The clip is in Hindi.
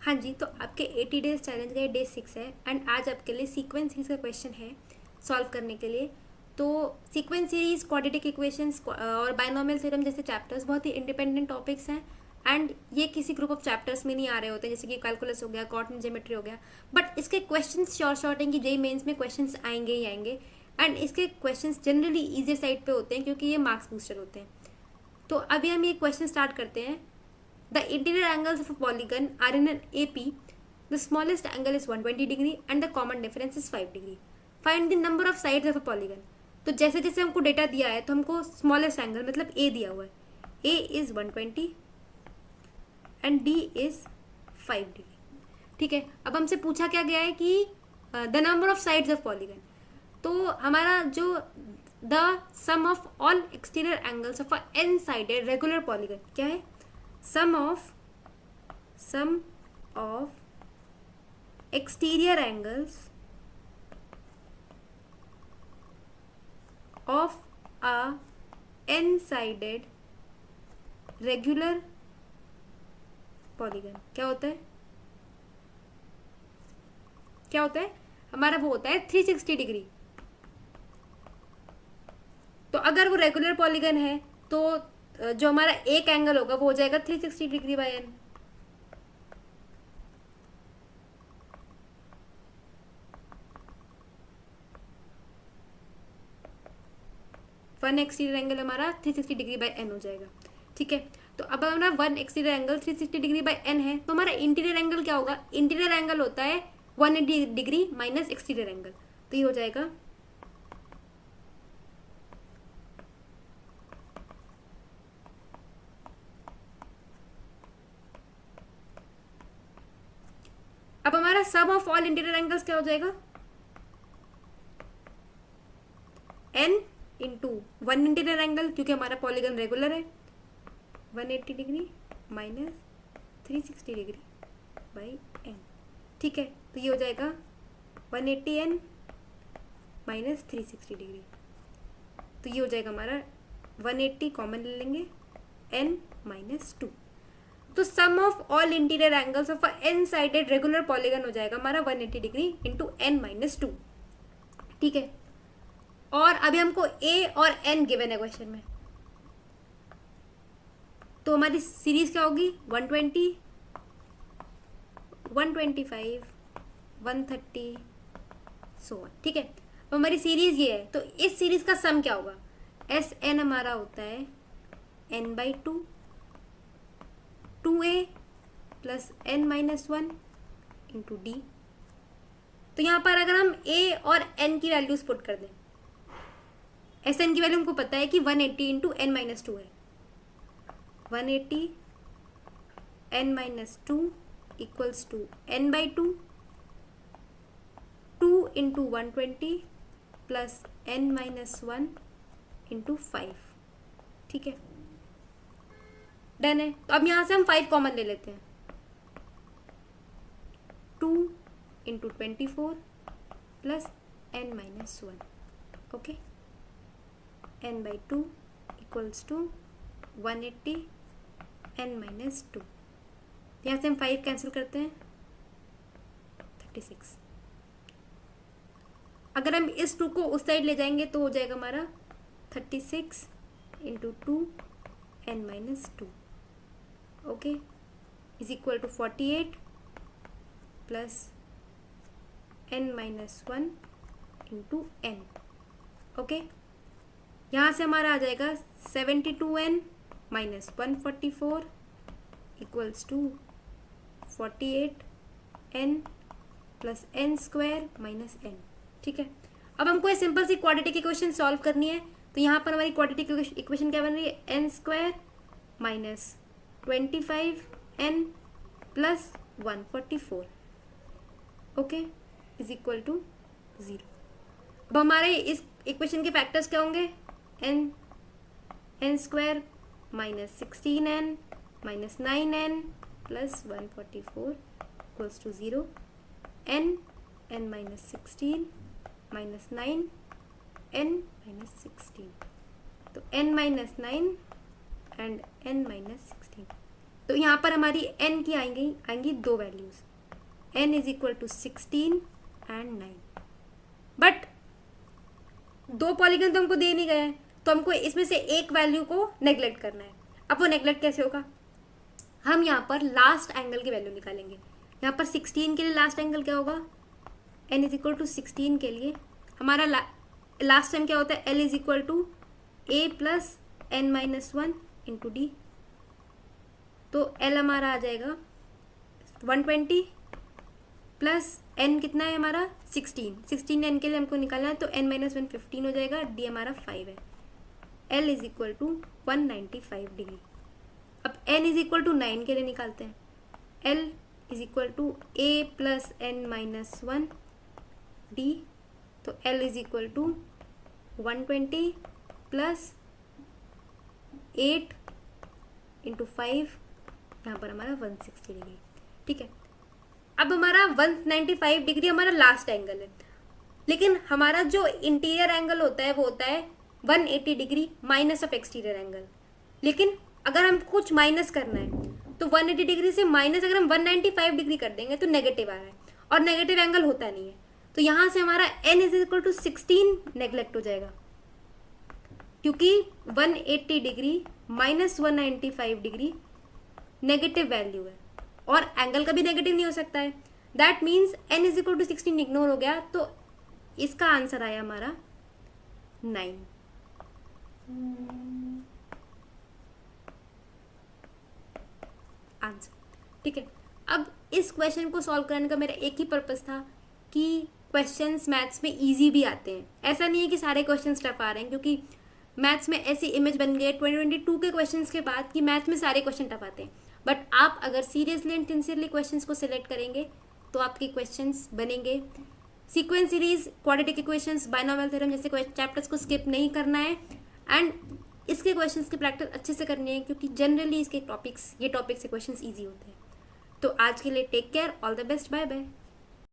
हाँ जी, तो आपके 80 डेज चैलेंज का डे 6 है एंड आज आपके लिए सीक्वेंस सीरीज का क्वेश्चन है सॉल्व करने के लिए। तो सीक्वेंस सीरीज, क्वाड्रेटिक इक्वेशंस और बायनोमियल थ्योरम जैसे चैप्टर्स बहुत ही इंडिपेंडेंट टॉपिक्स हैं एंड ये किसी ग्रुप ऑफ चैप्टर्स में नहीं आ रहे होते, जैसे कि कैलकुलस हो गया, कॉर्डिनेट ज्योमेट्री हो गया। बट इसके क्वेश्चंस शॉर्ट हैं कि जेई मेंस में क्वेश्चंस आएंगे ही आएंगे एंड इसके क्वेश्चंस जनरली ईजियर साइड पे होते हैं क्योंकि ये मार्क्स बूस्टर होते हैं। तो अभी हम ये क्वेश्चन स्टार्ट करते हैं। The interior angles of a polygon are in an AP. The smallest angle is 120 degree and the common difference is 5 degree. Find the number of sides of a polygon. तो जैसे जैसे हमको डेटा दिया है तो हमको स्मॉलेस्ट एंगल मतलब ए दिया हुआ है, a is 120 and d is 5 degree. ठीक है, अब हमसे पूछा क्या गया है कि the number of sides of polygon. तो हमारा जो the sum of all exterior angles of a n sided regular polygon क्या है? sum of exterior angles of a n-sided regular polygon क्या होता है? क्या होता है हमारा? वो होता है 360 डिग्री। तो अगर वो रेगुलर पॉलीगन है तो जो हमारा एक एंगल होगा वो हो जाएगा 360 degree by N. One exterior angle हमारा 360 डिग्री बाय एन हो जाएगा। ठीक है, तो अब हमारा one exterior angle 360 degree by N है तो हमारा इंटीरियर एंगल क्या होगा? इंटीरियर एंगल होता है 180 डिग्री माइनस एक्सटीरियर एंगल, तो ये हो जाएगा अब हमारा sum of all interior angles क्या हो जाएगा? N into one interior angle, क्योंकि हमारा पॉलीगन रेगुलर है, 180 degree minus 360 degree by N. ठीक है, तो ये हो जाएगा 180 एन माइनस 360 डिग्री, तो ये हो जाएगा हमारा 180 कॉमन ले लेंगे, एन माइनस 2। तो sum of all interior angles of n sided regular polygon हो जाएगा हमारा 180 डिग्री इंटू एन माइनस 2। ठीक है, और अभी हमको ए और एन गिवन है क्वेश्चन में, तो हमारी सीरीज क्या होगी? 120, 125, 130 सो ऑन। ठीक है, अब हमारी सीरीज ये है, तो इस सीरीज का सम क्या होगा? एस एन हमारा होता है N by 2, 2a plus N minus 1 into D. तो यहाँ पर अगर हम a और n की वैल्यूज पुट कर दें, एस एन की वैल्यू हमको पता है कि 180 इंटू एन माइनस 2 है, 180 N minus 2 equals to N by 2, 2 into 120 plus N minus 1 into 5। ठीक है, डन है। तो अब यहाँ से हम 5 कॉमन ले लेते हैं, 2 into 24 plus N minus 1। Okay, N by 2 equals to 180 N minus 2। यहाँ से हम 5 कैंसिल करते हैं, 36। अगर हम इस 2 को उस साइड ले जाएंगे तो हो जाएगा हमारा 36 into 2 N minus 2। Okay, is equal to 48 plus N minus 1 into N. Okay, यहाँ से हमारा आ जाएगा 72n minus 144 equals to 48n plus N square minus N. ठीक है, अब हमको ये सिंपल सी क्वाड्रेटिक इक्वेशन सॉल्व करनी है। तो यहाँ पर हमारी क्वाड्रेटिक इक्वेशन क्या बन रही है? N square minus 25n plus 144 okay is equal to 0। अब हमारे इस इक्वेशन के फैक्टर्स क्या होंगे? N square minus 16n minus 9n plus 144 equals to 0, n minus 16 minus 9 n minus 16, तो n minus 9 and n minus 16। तो यहाँ पर हमारी n की आएंगी 2 values, n is equal to 16 and 9। But 2 polygon तो हमको दे नहीं गए हैं, तो हमको इसमें से एक वैल्यू को नेग्लेक्ट करना है। अब वो नेग्लेक्ट कैसे होगा? हम यहाँ पर लास्ट एंगल की वैल्यू निकालेंगे। यहाँ पर 16 के लिए लास्ट एंगल क्या होगा? n इज इक्वल टू 16 के लिए हमारा लास्ट टाइम क्या होता है? l is equal to a plus n minus 1 into D. तो l हमारा आ जाएगा 120 प्लस n कितना है हमारा? 16 n के लिए हमको निकालना है, तो n माइनस 1 15 हो जाएगा, d हमारा 5 है। l is equal to 195 degree. अब n इज इक्वल टू 9 के लिए निकालते हैं। l is equal to a plus n minus 1 d। तो l is equal to 120 plus 8 into 5, यहाँ पर हमारा 160 डिग्री। ठीक है, अब हमारा 195 डिग्री हमारा लास्ट एंगल है, लेकिन हमारा जो इंटीरियर एंगल होता है वो होता है 180 degree minus of exterior angle. लेकिन अगर हम कुछ माइनस करना है तो 180 डिग्री से माइनस अगर हम 195 डिग्री कर देंगे तो नेगेटिव आ रहा है, और नेगेटिव एंगल होता नहीं है, तो यहाँ से हमारा n is equal to 16 neglect हो जाएगा, क्योंकि 180 degree minus 195 degree negative value है, और एंगल कभी नेगेटिव नहीं हो सकता है। That means n is equal to 16 ignore हो गया, तो इसका आंसर आया हमारा 9। आंसर। ठीक है, अब इस क्वेश्चन को सॉल्व करने का मेरा एक ही पर्पस था कि क्वेश्चंस मैथ्स में इजी भी आते हैं। ऐसा नहीं है कि सारे क्वेश्चंस टफ आ रहे हैं, क्योंकि मैथ्स में ऐसी इमेज बन गई है 2022 के क्वेश्चंस के बाद कि मैथ्स में सारे क्वेश्चन टफ आते हैं। बट आप अगर सीरियसली एंड सिंसियरली क्वेश्चंस को सिलेक्ट करेंगे तो आपके क्वेश्चंस बनेंगे। Sequence series, quadratic equations, binomial theorem जैसे चैप्टर्स को स्किप नहीं करना है, एंड इसके क्वेश्चंस की प्रैक्टिस अच्छे से करनी है, क्योंकि जनरली इसके टॉपिक्स से क्वेश्चंस ईजी होते हैं। तो आज के लिए take care, all the best, bye bye.